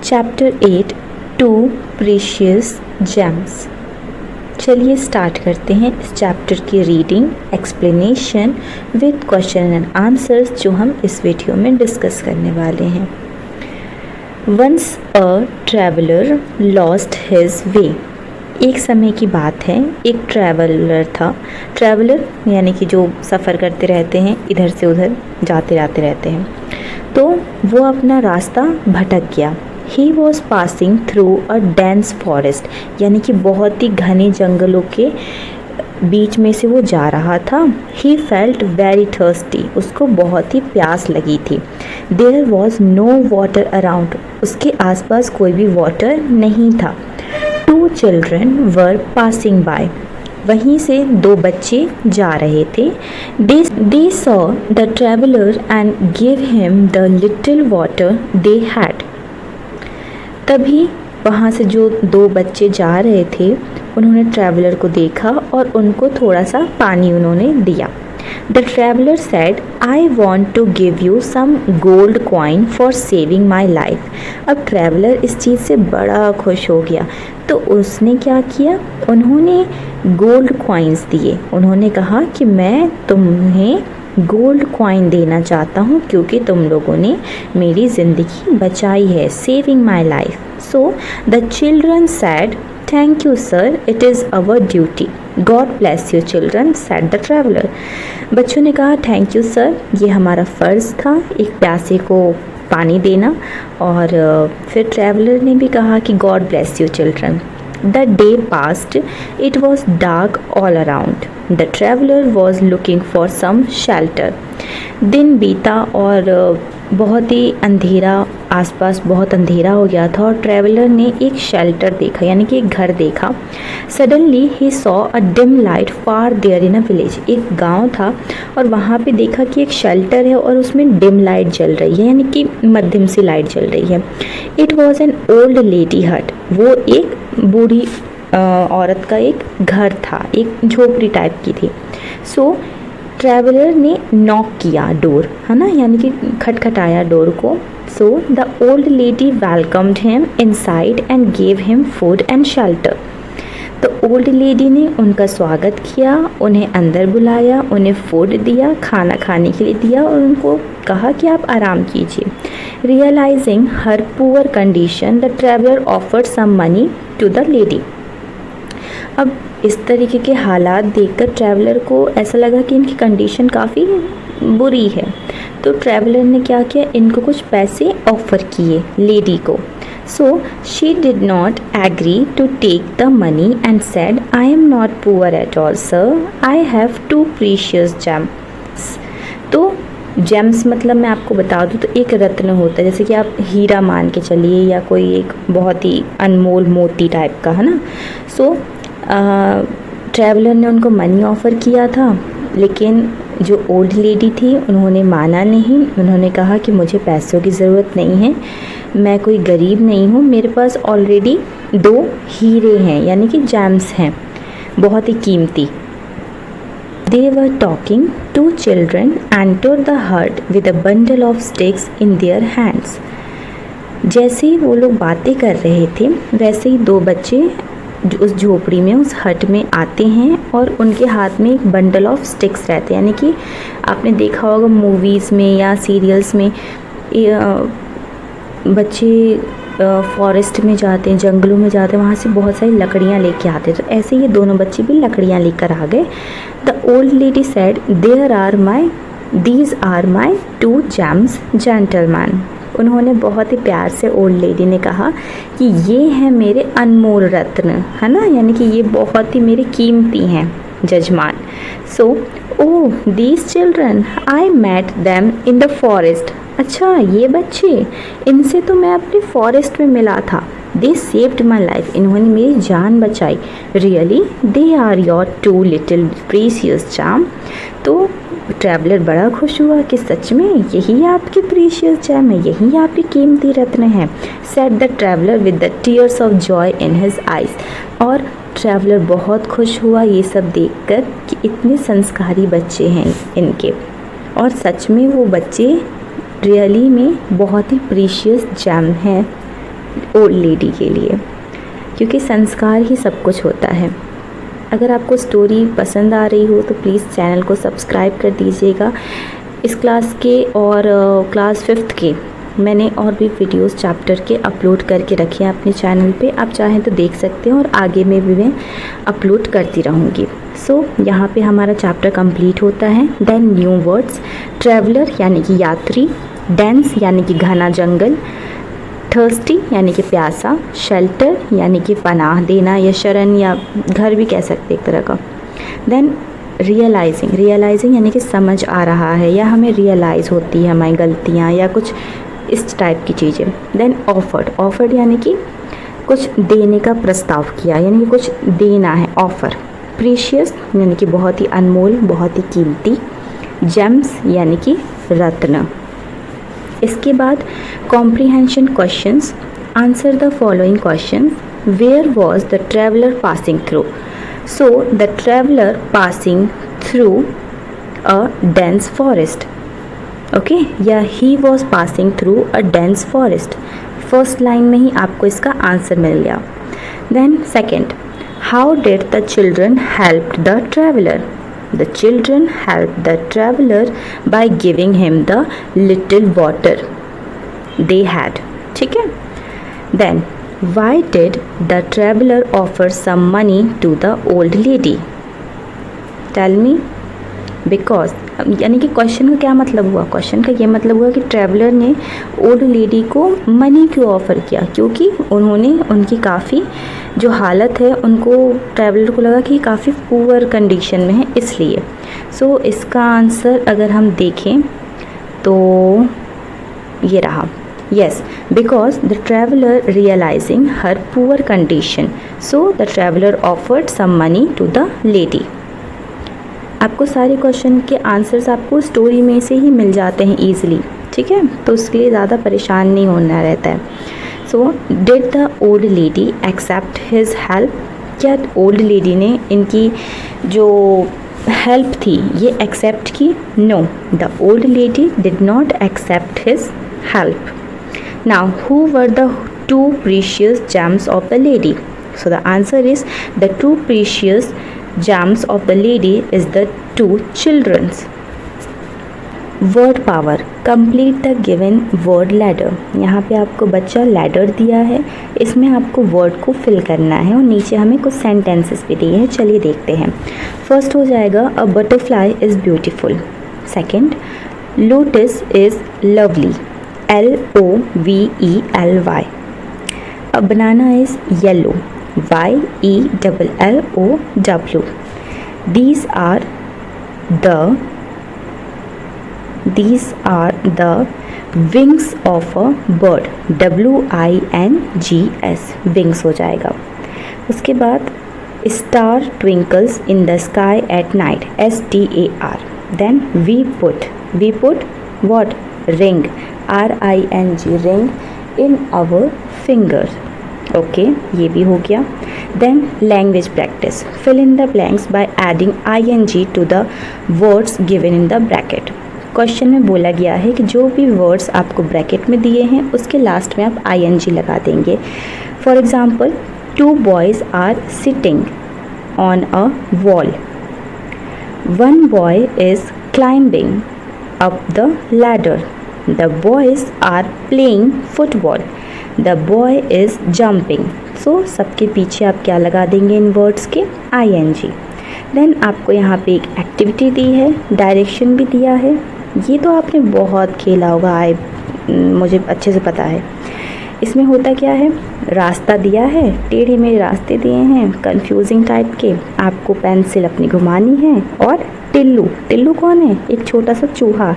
Chapter 8 two precious gems. चलिए start करते हैं इस चैप्टर की reading explanation with question and answers जो हम इस वीडियो में डिस्कस करने वाले हैं। Once a traveller lost his way. एक समय की बात है, एक ट्रैवलर था। ट्रैवलर यानी कि जो सफ़र करते रहते हैं, इधर से उधर जाते जाते रहते हैं। तो वो अपना रास्ता भटक गया। ही was passing through a dense forest, यानी कि बहुत ही घने जंगलों के बीच में से वो जा रहा था। ही फेल्ट वेरी थर्स्टी, उसको बहुत ही प्यास लगी थी। There was no water around, उसके आसपास कोई भी वाटर नहीं था। Two children were passing by, वहीं से दो बच्चे जा रहे थे। They saw the traveller and give him the little water they had. तभी वहाँ से जो दो बच्चे जा रहे थे उन्होंने ट्रैवलर को देखा और उनको थोड़ा सा पानी उन्होंने दिया। The traveller said I want to give you some gold coin for saving my life. अब ट्रैवलर इस चीज़ से बड़ा खुश हो गया, तो उसने क्या किया, उन्होंने गोल्ड कॉइन्स दिए। उन्होंने कहा कि मैं तुम्हें गोल्ड कॉइन देना चाहता हूँ क्योंकि तुम लोगों ने मेरी ज़िंदगी बचाई है, saving my life. So the children sad thank you sir, it is our duty. God bless you children, sad the traveller. बच्चों ने कहा थैंक यू सर, ये हमारा फ़र्ज़ था एक प्यासे को पानी देना। और फिर ट्रैवलर ने भी कहा कि God bless you children. The day passed. It was dark all around. The traveler was looking for some shelter. दिन बीता और बहुत ही अंधेरा, आसपास बहुत अंधेरा हो गया था और ट्रैवलर ने एक शेल्टर देखा, यानी कि एक घर देखा। सडनली ही saw a dim light far there in a village. एक गांव था और वहाँ पे देखा कि एक शेल्टर है और उसमें डिम लाइट जल रही है, यानी कि मध्यम सी लाइट जल रही है। It was an old lady हट, वो एक बूढ़ी औरत का एक घर था, एक झोपड़ी टाइप की थी। सो ट्रैवलर ने नॉक किया डोर, है ना, यानी कि खटखटाया डोर को। So the old lady welcomed him inside and gave him food and shelter. तो ओल्ड लेडी ने उनका स्वागत किया, उन्हें अंदर बुलाया, उन्हें फूड दिया, खाना खाने के लिए दिया और उनको कहा कि आप आराम कीजिए। Realising her poor condition the traveller offered some money to the lady. अब इस तरीके के हालात देखकर ट्रैवलर को ऐसा लगा कि इनकी कंडीशन काफ़ी बुरी है, तो ट्रैवलर ने क्या किया, इनको कुछ पैसे ऑफ़र किए लेडी को। So she did not agree to take the money and said I am not poor at all sir, I have two precious gems. तो जेम्स मतलब मैं आपको बता दूँ तो एक रत्न होता है, जैसे कि आप हीरा मान के चलिए या कोई एक बहुत ही अनमोल मोती टाइप का, है ना। सो ट्रैवलर ने उनको मनी ऑफ़र किया था, लेकिन जो ओल्ड लेडी थी उन्होंने माना नहीं। उन्होंने कहा कि मुझे पैसों की ज़रूरत नहीं है, मैं कोई गरीब नहीं हूँ, मेरे पास ऑलरेडी दो हीरे हैं, यानी कि जेम्स हैं, बहुत ही कीमती। They were talking. Two children entered the hut with a bundle of sticks in their hands. जैसे ही वो लोग बातें कर रहे थे वैसे ही दो बच्चे उस झोपड़ी में, उस हट में आते हैं और उनके हाथ में एक बंडल ऑफ स्टिक्स रहते हैं, यानी कि आपने देखा होगा मूवीज़ में या सीरियल्स में बच्चे फॉरेस्ट में जाते हैं, जंगलों में जाते हैं, वहाँ से बहुत सारी लकड़ियाँ लेके आते हैं। तो ऐसे ये दोनों बच्चे भी लकड़ियाँ लेकर आ गए। The old lady said these are my two gems gentleman. उन्होंने बहुत ही प्यार से ओल्ड लेडी ने कहा कि ये हैं मेरे अनमोल रत्न, है ना, यानी कि ये बहुत ही मेरे कीमती हैं जजमान। So oh these children I met them in the forest. अच्छा ये बच्चे, इनसे तो मैं अपने फॉरेस्ट में मिला था। दे सेव्ड माई लाइफ, इन्होंने मेरी जान बचाई। Really they are your two little precious gem. तो ट्रैवलर बड़ा खुश हुआ कि सच में यही आपकी प्रीशियस जैम है, यही आपकी कीमती रत्न है। Said the traveller with the tears of joy in his eyes. और ट्रैवलर बहुत खुश हुआ ये सब देखकर कि इतने संस्कारी बच्चे हैं इनके, और सच में वो बच्चे रियली में बहुत ही प्रीशियस जेम है, ओल्ड लेडी के लिए, क्योंकि संस्कार ही सब कुछ होता है। अगर आपको स्टोरी पसंद आ रही हो तो प्लीज़ चैनल को सब्सक्राइब कर दीजिएगा। इस क्लास के और क्लास 5th के मैंने और भी वीडियोस चैप्टर के अपलोड करके रखे हैं अपने चैनल पे, आप चाहें तो देख सकते हैं और आगे में भी मैं अपलोड करती रहूँगी। सो यहाँ पे हमारा चैप्टर कंप्लीट होता है। देन न्यू वर्ड्स, ट्रैवलर यानी कि यात्री, डेंस यानी कि घना जंगल, थर्स्टी यानी कि प्यासा, शेल्टर यानी कि पनाह देना या शरण या घर भी कह सकते एक तरह का। देन रियलाइजिंग यानी कि समझ आ रहा है या हमें रियलाइज़ होती है हमारी गलतियाँ या कुछ इस टाइप की चीज़ें। देन ऑफर्ड यानी कि कुछ देने का प्रस्ताव किया, यानी कि कुछ देना है, ऑफ़र। प्रीशियस यानी कि बहुत ही अनमोल, बहुत ही कीमती। जेम्स यानी कि रत्न। इसके बाद comprehension questions, answer the following questions. Where was the traveller passing through? So the traveller passing through a dense forest, okay, yeah he was passing through a dense forest. First line में ही आपको इसका answer मिल गया। Then second, how did the children help the traveller? The children helped the traveler by giving him the little water they had. ठीक है? Then, why did the traveler offer some money to the old lady? Tell me. Because यानी कि question का क्या मतलब हुआ? Question का ये मतलब हुआ कि ट्रैवलर ने ओल्ड लेडी को मनी क्यों ऑफ़र किया? क्योंकि उन्होंने उनकी काफ़ी जो हालत है, उनको ट्रैवलर को लगा कि काफ़ी पुअर कंडीशन में है, इसलिए। सो इसका आंसर अगर हम देखें तो ये रहा, yes, because the traveller realising her poor condition, so the traveller offered some money to the lady. आपको सारे क्वेश्चन के आंसर्स आपको स्टोरी में से ही मिल जाते हैं ईजिली, ठीक है, तो उसके लिए ज़्यादा परेशान नहीं होना रहता है। So did the old lady accept his help? क्या ओल्ड लेडी ने इनकी जो हेल्प थी ये एक्सेप्ट की? No, the old lady did not accept his help. Now who were the two precious gems of the lady? So the answer is the two precious gems of the lady is the two children's. Word power, complete the given word ladder. यहाँ पे आपको बच्चा ladder दिया है, इसमें आपको word को fill करना है और नीचे हमें कुछ सेंटेंसेस भी दिए हैं, चलिए देखते हैं। फर्स्ट हो जाएगा a butterfly is beautiful. Second, lotus is lovely, LOVELY। A banana is yellow, YELLOW। These are the wings of a bird, WINGS, wings हो जाएगा। उसके बाद star twinkles in the sky at night, STAR। Then we put what? Ring, RING, ring in our finger। Okay, ये भी हो गया। Then language practice, fill in the blanks by adding ING to the words given in the bracket. Question में बोला गया है कि जो भी वर्ड्स आपको ब्रैकेट में दिए हैं उसके लास्ट में आप ING लगा देंगे। For example, 2 boys are sitting on a wall, 1 boy is climbing up the ladder, the boys are playing football, the boy is jumping. So सबके पीछे आप क्या लगा देंगे इन वर्ड्स के? ING। देन आपको यहाँ पे एक एक्टिविटी दी है, डायरेक्शन भी दिया है। ये तो आपने बहुत खेला होगा, मुझे अच्छे से पता है। इसमें होता क्या है, रास्ता दिया है, टेढ़े मेढ़े रास्ते दिए हैं कंफ्यूजिंग टाइप के, आपको पेंसिल अपनी घुमानी है, और टिल्लू कौन है? एक छोटा सा चूहा,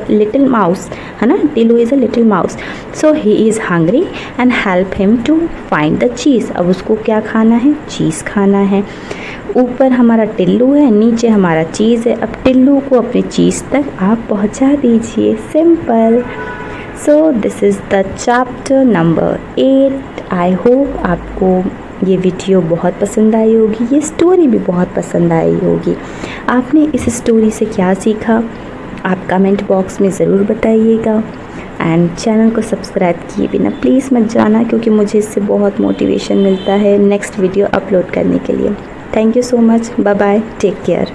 लिटिल माउस है ना, Tillu is a little mouse. So he is hungry and help him to find the cheese. अब उसको क्या खाना है? चीज़ खाना है। ऊपर हमारा टिल्लू है, नीचे हमारा चीज़ है। अब टिल्लू को अपनी चीज़ तक आप पहुंचा दीजिए, simple. So this is the chapter number 8। I hope आपको ये वीडियो बहुत पसंद आई होगी, ये स्टोरी भी बहुत पसंद आई होगी। आपने इस स्टोरी से क्या सीखा आप कमेंट बॉक्स में ज़रूर बताइएगा। एंड चैनल को सब्सक्राइब किए बिना प्लीज़ मत जाना, क्योंकि मुझे इससे बहुत मोटिवेशन मिलता है नेक्स्ट वीडियो अपलोड करने के लिए। Thank you so much, bye bye, take care.